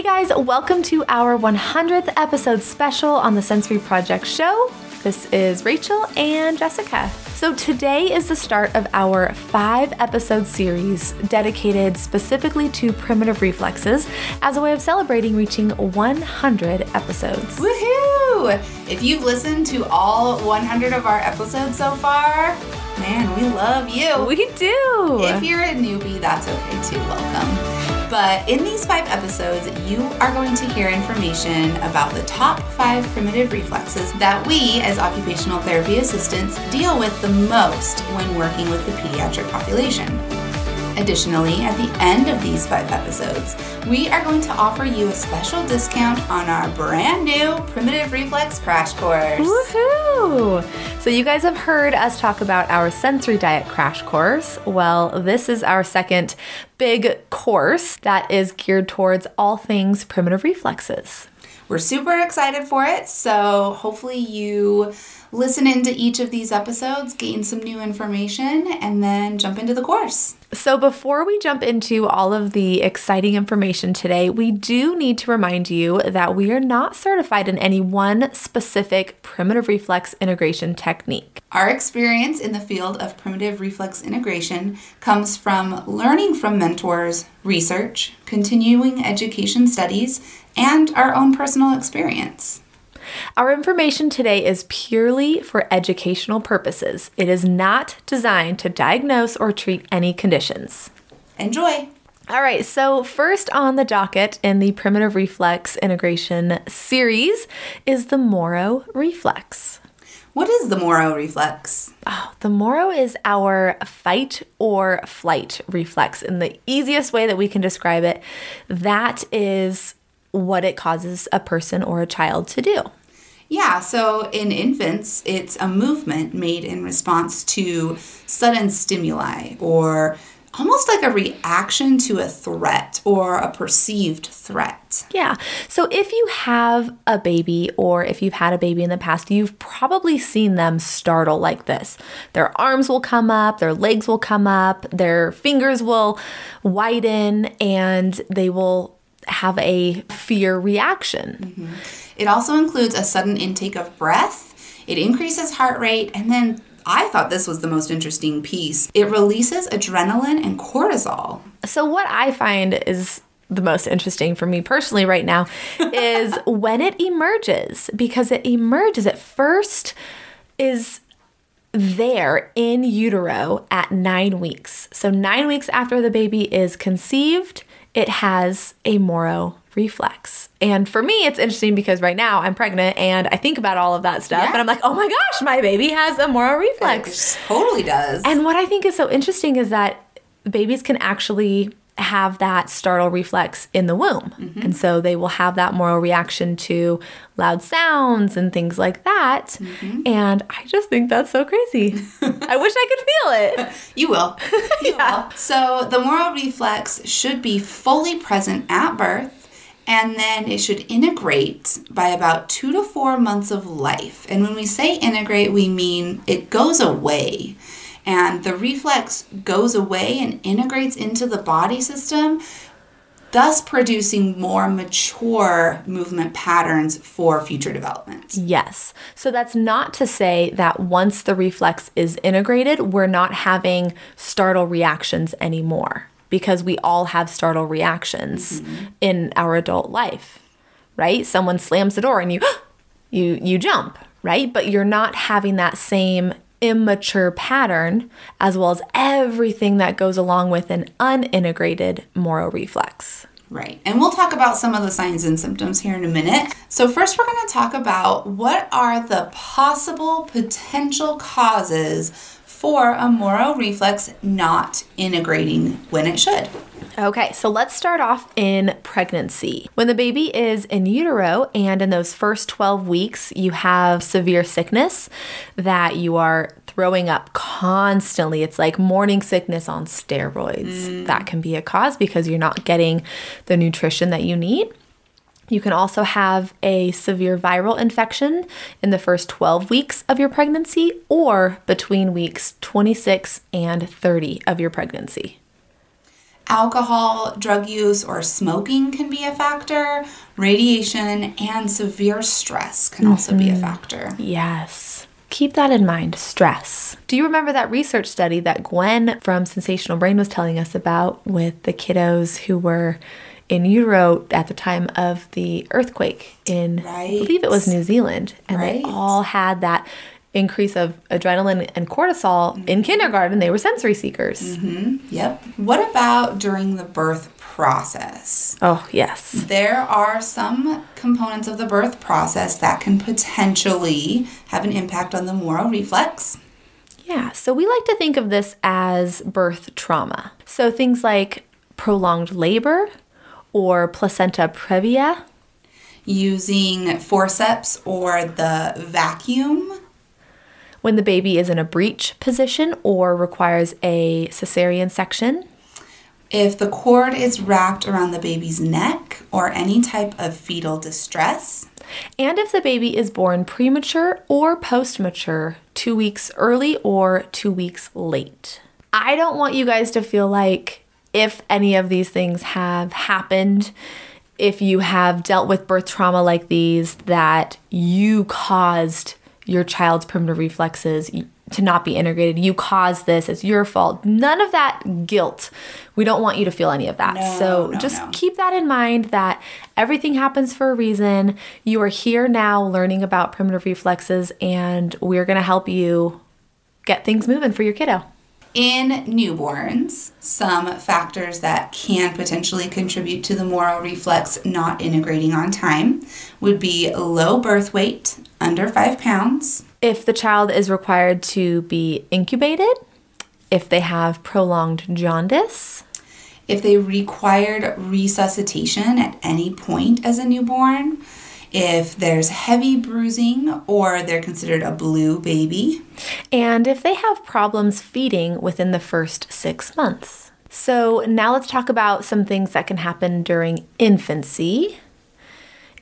Hey guys, welcome to our 100th episode special on the Sensory Project show. This is Rachel and Jessica. So today is the start of our 5-episode series dedicated specifically to primitive reflexes as a way of celebrating reaching 100 episodes. Woohoo! If you've listened to all 100 of our episodes so far, man, we love you. We do. If you're a newbie, that's okay too. Welcome. But in these 5 episodes, you are going to hear information about the top 5 primitive reflexes that we, as occupational therapy assistants, deal with the most when working with the pediatric population. Additionally, at the end of these 5 episodes, we are going to offer you a special discount on our brand new Primitive Reflex Crash Course. Woohoo! So you guys have heard us talk about our sensory diet crash course. Well, this is our second big course that is geared towards all things primitive reflexes. We're super excited for it, so hopefully you listen into each of these episodes, gain some new information, and then jump into the course. So before we jump into all of the exciting information today, we do need to remind you that we are not certified in any one specific primitive reflex integration technique. Our experience in the field of primitive reflex integration comes from learning from mentors, research, continuing education studies, and our own personal experience. Our information today is purely for educational purposes. It is not designed to diagnose or treat any conditions. Enjoy! All right, so first on the docket in the primitive reflex integration series is the Moro reflex. What is the Moro reflex? Oh, the Moro is our fight or flight reflex. In the easiest way that we can describe it, that is what it causes a person or a child to do. Yeah, so in infants, it's a movement made in response to sudden stimuli or almost like a reaction to a threat or a perceived threat. Yeah, so if you have a baby or if you've had a baby in the past, you've probably seen them startle like this. Their arms will come up, their legs will come up, their fingers will widen, and they will have a fear reaction. Mm-hmm. It also includes a sudden intake of breath. It increases heart rate, and then I thought this was the most interesting piece. It releases adrenaline and cortisol. So what I find is the most interesting for me personally right now is when it emerges, because it emerges at first is there in utero at 9 weeks. So 9 weeks after the baby is conceived, it has a Moro reflex. And for me, it's interesting because right now I'm pregnant and I think about all of that stuff and I'm like, oh my gosh, my baby has a Moro reflex. It totally does. And what I think is so interesting is that babies can actually have that startle reflex in the womb. Mm-hmm. And so they will have that Moro reaction to loud sounds and things like that. Mm-hmm. And I just think that's so crazy. I wish I could feel it. You will. You will. So the Moro reflex should be fully present at birth, and then it should integrate by about 2 to 4 months of life. And when we say integrate, we mean it goes away. And the reflex goes away and integrates into the body system, thus producing more mature movement patterns for future development. Yes. So that's not to say that once the reflex is integrated, we're not having startle reactions anymore, because we all have startle reactions in our adult life, right? Someone slams the door and you jump, right? But you're not having that same immature pattern, as well as everything that goes along with an unintegrated Moro reflex. Right. And we'll talk about some of the signs and symptoms here in a minute. So first we're going to talk about what are the possible potential causes for a Moro reflex not integrating when it should. Okay, so let's start off in pregnancy. When the baby is in utero and in those first 12 weeks, you have severe sickness that you are throwing up constantly. It's like morning sickness on steroids. That can be a cause because you're not getting the nutrition that you need. You can also have a severe viral infection in the first 12 weeks of your pregnancy or between weeks 26 and 30 of your pregnancy. Alcohol, drug use, or smoking can be a factor. Radiation and severe stress can also be a factor. Yes. Keep that in mind, stress. Do you remember that research study that Gwen from Sensational Brain was telling us about with the kiddos who were in utero at the time of the earthquake in, I believe it was New Zealand, and they all had that increase of adrenaline and cortisol in kindergarten. They were sensory seekers. Yep. What about during the birth process? Oh, yes. There are some components of the birth process that can potentially have an impact on the Moro reflex. Yeah, so we like to think of this as birth trauma. So things like prolonged labor or placenta previa. Using forceps or the vacuum. When the baby is in a breech position or requires a cesarean section. If the cord is wrapped around the baby's neck or any type of fetal distress. And if the baby is born premature or post-mature, 2 weeks early or 2 weeks late. I don't want you guys to feel like if any of these things have happened, if you have dealt with birth trauma like these, that you caused your child's primitive reflexes to not be integrated. You caused this. It's your fault. None of that guilt. We don't want you to feel any of that. Keep that in mind that everything happens for a reason. You are here now learning about primitive reflexes, and we're going to help you get things moving for your kiddo. In newborns, some factors that can potentially contribute to the Moro reflex not integrating on time would be low birth weight, under 5 pounds. If the child is required to be incubated, if they have prolonged jaundice, if they required resuscitation at any point as a newborn, if there's heavy bruising or they're considered a blue baby, and if they have problems feeding within the first 6 months. So now let's talk about some things that can happen during infancy.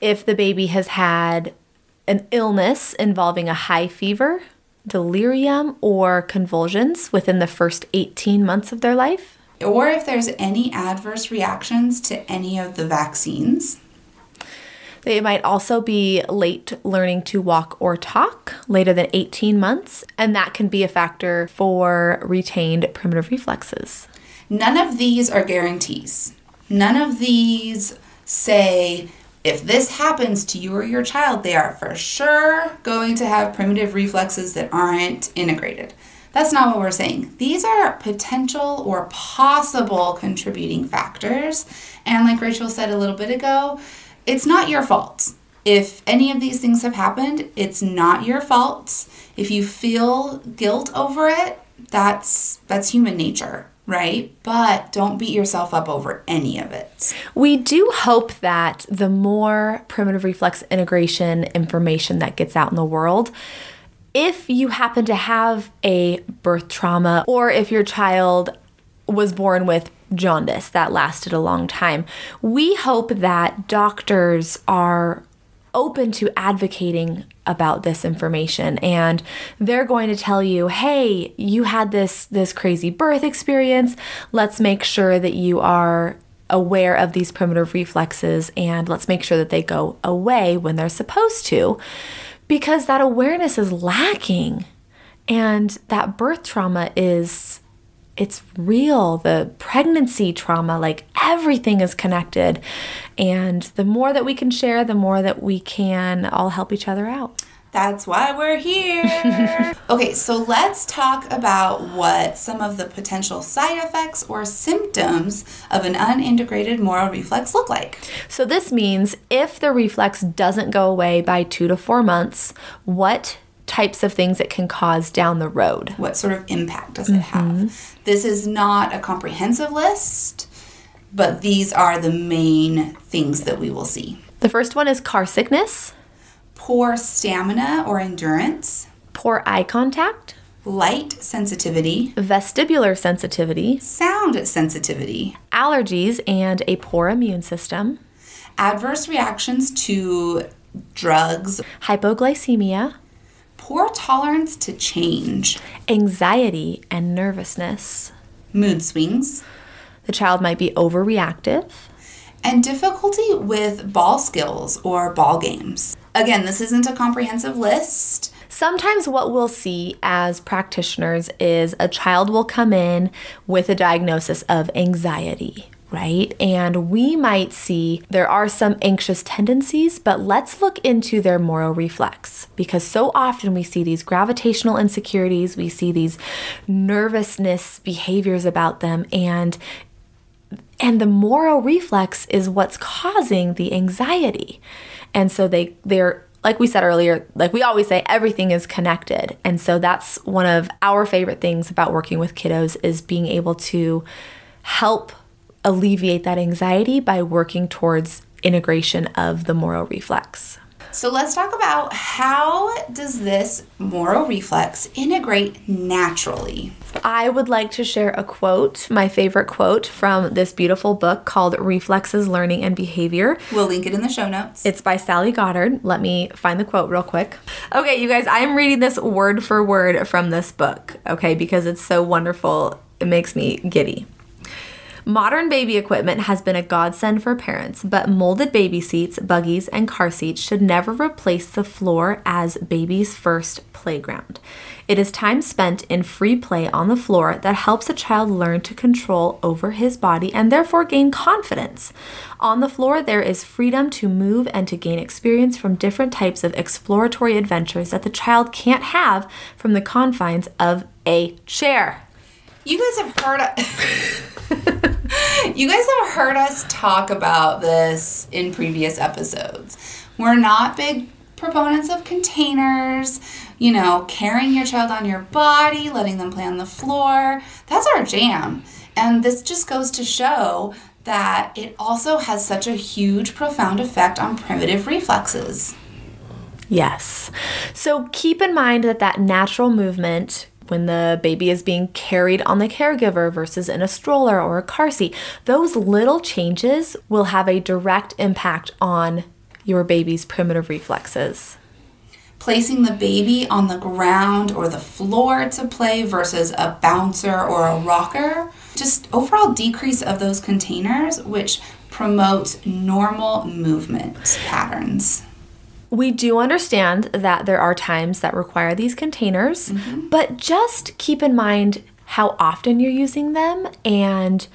If the baby has had an illness involving a high fever, delirium, or convulsions within the first 18 months of their life. Or if there's any adverse reactions to any of the vaccines. They might also be late learning to walk or talk, later than 18 months, and that can be a factor for retained primitive reflexes. None of these are guarantees. None of these say, if this happens to you or your child, they are for sure going to have primitive reflexes that aren't integrated. That's not what we're saying. These are potential or possible contributing factors. And like Rachel said a little bit ago, it's not your fault. If any of these things have happened, it's not your fault. If you feel guilt over it, that's human nature, right? But don't beat yourself up over any of it. We do hope that the more primitive reflex integration information that gets out in the world, if you happen to have a birth trauma or if your child was born with jaundice that lasted a long time, we hope that doctors are open to advocating about this information, and they're going to tell you, hey, you had this crazy birth experience. Let's make sure that you are aware of these primitive reflexes, and let's make sure that they go away when they're supposed to, because that awareness is lacking, and that birth trauma it's real. The pregnancy trauma, like everything is connected. And the more that we can share, the more that we can all help each other out. That's why we're here. Okay, so let's talk about what some of the potential side effects or symptoms of an unintegrated Moro reflex look like. So this means if the reflex doesn't go away by 2 to 4 months, what types of things it can cause down the road. What sort of impact does it have? This is not a comprehensive list, but these are the main things that we will see. The first one is car sickness, poor stamina or endurance, poor eye contact, light sensitivity, vestibular sensitivity, sound sensitivity, allergies and a poor immune system, adverse reactions to drugs, hypoglycemia, poor tolerance to change, anxiety and nervousness, mood swings, The child might be overreactive. And difficulty with ball skills or ball games. Again, this isn't a comprehensive list. Sometimes what we'll see as practitioners is a child will come in with a diagnosis of anxiety, right? And we might see there are some anxious tendencies, but let's look into their moro reflex, because so often we see these gravitational insecurities, we see these nervousness behaviors about them, and the moro reflex is what's causing the anxiety. And so they're, like we said earlier, like we always say, everything is connected. And so that's one of our favorite things about working with kiddos, is being able to help alleviate that anxiety by working towards integration of the moro reflex. So let's talk about, how does this moro reflex integrate naturally? I would like to share a quote, my favorite quote from this beautiful book called Reflexes, Learning, and Behavior. We'll link it in the show notes. It's by Sally Goddard. Let me find the quote real quick. Okay, you guys, I am reading this word for word from this book, okay, because it's so wonderful. It makes me giddy. Modern baby equipment has been a godsend for parents, but molded baby seats, buggies, and car seats should never replace the floor as baby's first playground. It is time spent in free play on the floor that helps a child learn to control over his body and therefore gain confidence. On the floor, there is freedom to move and to gain experience from different types of exploratory adventures that the child can't have from the confines of a chair. You guys have heard us talk about this in previous episodes. We're not big proponents of containers, carrying your child on your body, letting them play on the floor. That's our jam. And this just goes to show that it also has such a huge, profound effect on primitive reflexes. Yes. So keep in mind that natural movement, when the baby is being carried on the caregiver versus in a stroller or a car seat, those little changes will have a direct impact on your baby's primitive reflexes. Placing the baby on the ground or the floor to play versus a bouncer or a rocker, just overall decrease of those containers, which promotes normal movement patterns. We do understand that there are times that require these containers, but just keep in mind how often you're using them and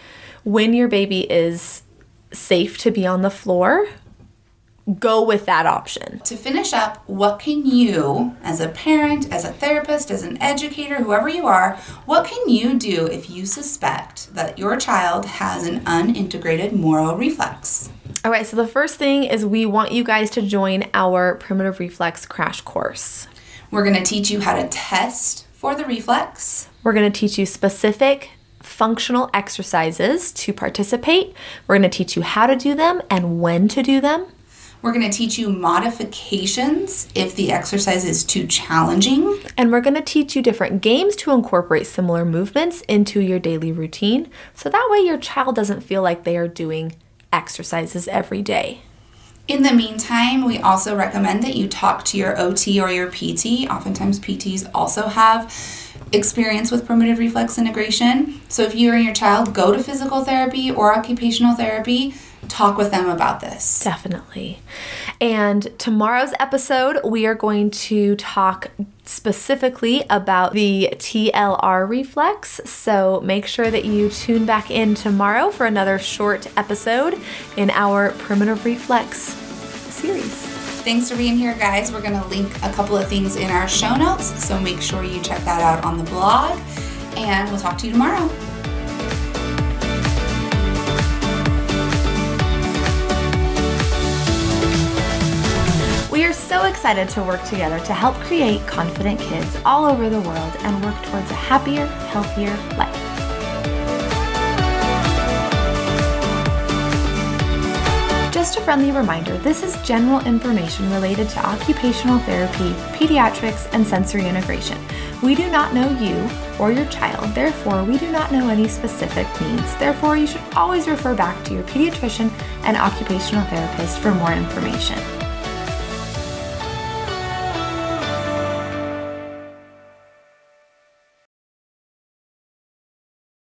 when your baby is safe to be on the floor, go with that option. To finish up, what can you, as a parent, as a therapist, as an educator, whoever you are, what can you do if you suspect that your child has an unintegrated moro reflex? All right, so the first thing is we want you guys to join our primitive reflex crash course. We're going to teach you how to test for the reflex. We're going to teach you specific functional exercises to participate. We're going to teach you how to do them and when to do them. We're going to teach you modifications if the exercise is too challenging. And we're going to teach you different games to incorporate similar movements into your daily routine, so that way your child doesn't feel like they are doing exercises every day. In the meantime, we also recommend that you talk to your OT or your PT. Oftentimes PTs also have experience with primitive reflex integration. So if you or your child go to physical therapy or occupational therapy, talk with them about this. Definitely. And tomorrow's episode, we are going to talk specifically about the TLR reflex. So make sure that you tune back in tomorrow for another short episode in our primitive reflex series. Thanks for being here, guys. We're going to link a couple of things in our show notes, so make sure you check that out on the blog, and we'll talk to you tomorrow. We are so excited to work together to help create confident kids all over the world and work towards a happier, healthier life. Just a friendly reminder, this is general information related to occupational therapy, pediatrics, and sensory integration. We do not know you or your child, therefore we do not know any specific needs. Therefore, you should always refer back to your pediatrician and occupational therapist for more information.